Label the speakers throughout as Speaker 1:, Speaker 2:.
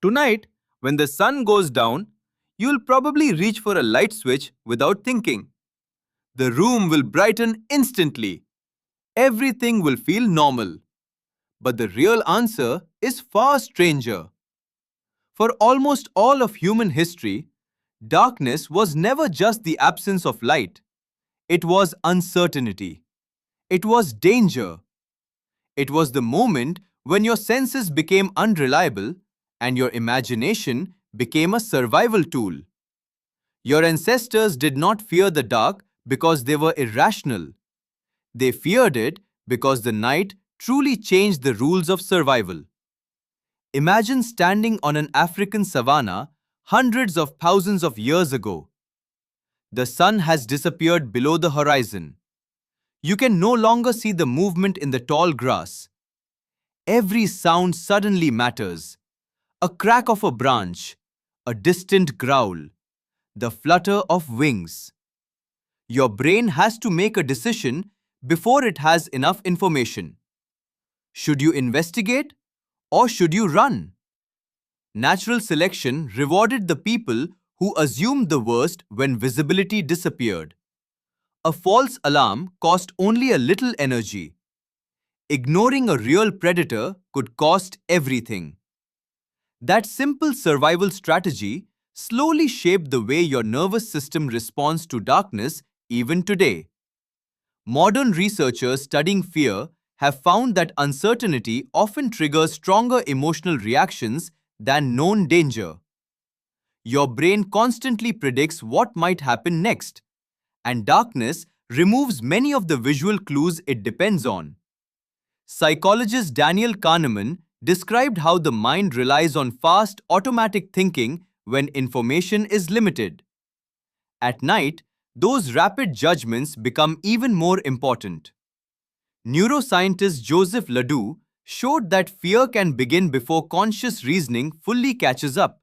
Speaker 1: Tonight, when the sun goes down, you'll probably reach for a light switch without thinking. The room will brighten instantly. Everything will feel normal. But the real answer is far stranger. For almost all of human history, darkness was never just the absence of light. It was uncertainty. It was danger. It was the moment when your senses became unreliable and your imagination became a survival tool. Your ancestors did not fear the dark because they were irrational. They feared it because the night truly changed the rules of survival. Imagine standing on an African savanna hundreds of thousands of years ago. The sun has disappeared below the horizon. You can no longer see the movement in the tall grass. Every sound suddenly matters. A crack of a branch, a distant growl, the flutter of wings. Your brain has to make a decision before it has enough information. Should you investigate or should you run? Natural selection rewarded the people who assumed the worst when visibility disappeared. A false alarm cost only a little energy. Ignoring a real predator could cost everything. That simple survival strategy slowly shaped the way your nervous system responds to darkness even today. Modern researchers studying fear have found that uncertainty often triggers stronger emotional reactions than known danger. Your brain constantly predicts what might happen next, and darkness removes many of the visual clues it depends on. Psychologist Daniel Kahneman described how the mind relies on fast, automatic thinking when information is limited. At night, those rapid judgments become even more important. Neuroscientist Joseph LeDoux showed that fear can begin before conscious reasoning fully catches up.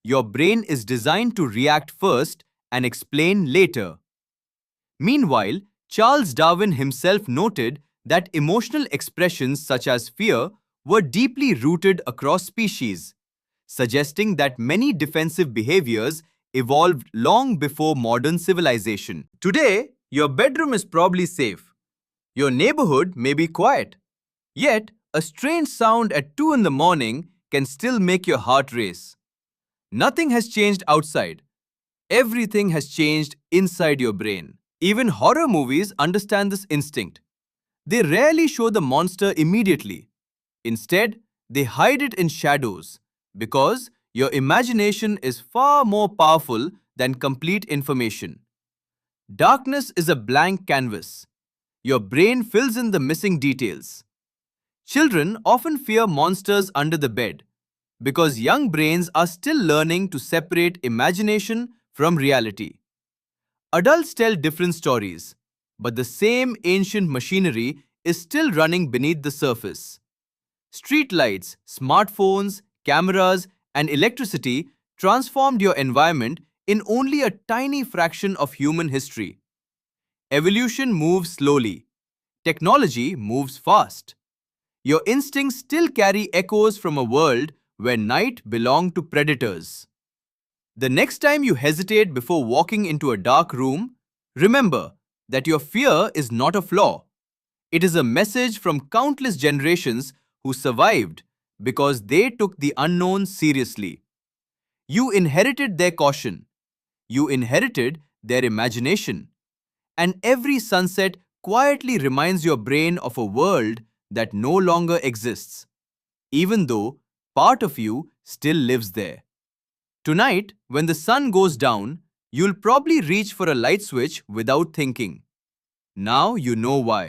Speaker 1: Your brain is designed to react first and explain later. Meanwhile, Charles Darwin himself noted that emotional expressions such as fear were deeply rooted across species, suggesting that many defensive behaviors evolved long before modern civilization. Today, your bedroom is probably safe. Your neighborhood may be quiet. Yet, a strange sound at 2 in the morning can still make your heart race. Nothing has changed outside. Everything has changed inside your brain. Even horror movies understand this instinct. They rarely show the monster immediately. Instead, they hide it in shadows because your imagination is far more powerful than complete information. Darkness is a blank canvas. Your brain fills in the missing details. Children often fear monsters under the bed because young brains are still learning to separate imagination from reality. Adults tell different stories, but the same ancient machinery is still running beneath the surface. Streetlights, smartphones, cameras, and electricity transformed your environment in only a tiny fraction of human history. Evolution moves slowly. Technology moves fast. Your instincts still carry echoes from a world where night belonged to predators. The next time you hesitate before walking into a dark room, remember that your fear is not a flaw. It is a message from countless generations who survived because they took the unknown seriously. You inherited their caution. You inherited their imagination. And every sunset quietly reminds your brain of a world that no longer exists, even though part of you still lives there. Tonight, when the sun goes down, you'll probably reach for a light switch without thinking. Now you know why.